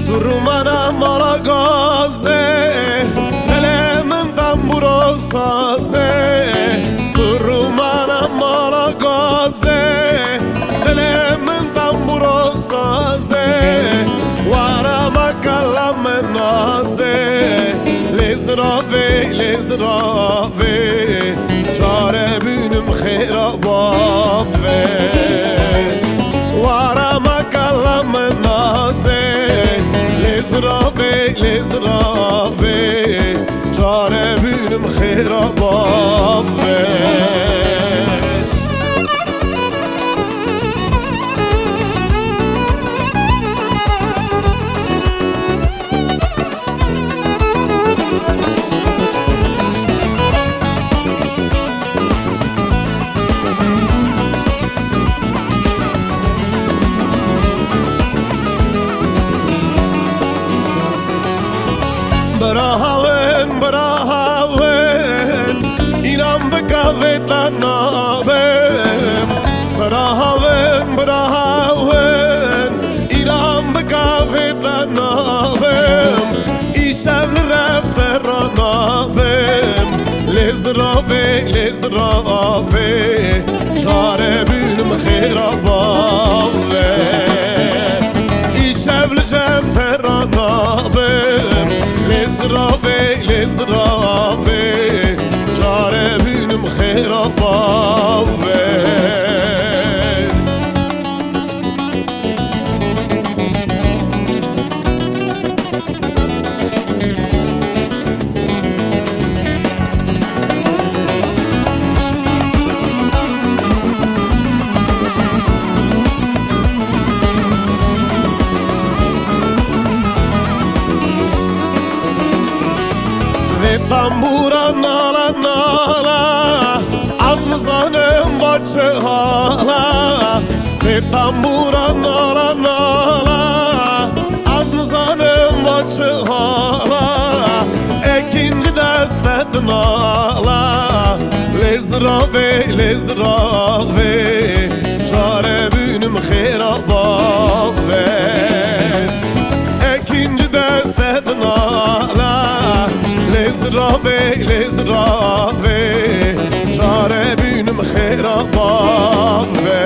Durmana mala gaze, elemin tamburo saze. Durmana mala gaze, elemin tamburo saze. Varama kalame naze, lezrave, çare bünüm khirabab ve. Varama kalame naze, lezrave, çare bünüm khirabab ve. Brahaven, inan bekavetla nabem. Brahaven, inan bekavetla nabem. İşevli reftera nabem. Lezrave, çare bünüm khirabave. İşevli cemtera nabem. Lezrave, çare bünüm khirabave. Tambura nala nala, azmı zanım başı hala. Ve tambura nala nala, azmı zanım başı hala. İkinci destet nala, lezrave, çare bünüm khirabave. İkinci destet nala, lezrave, çare bünüm khirabave.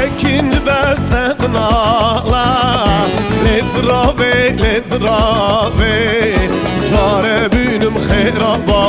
İkinci destet nala, lezrave, çare bünüm khirabave.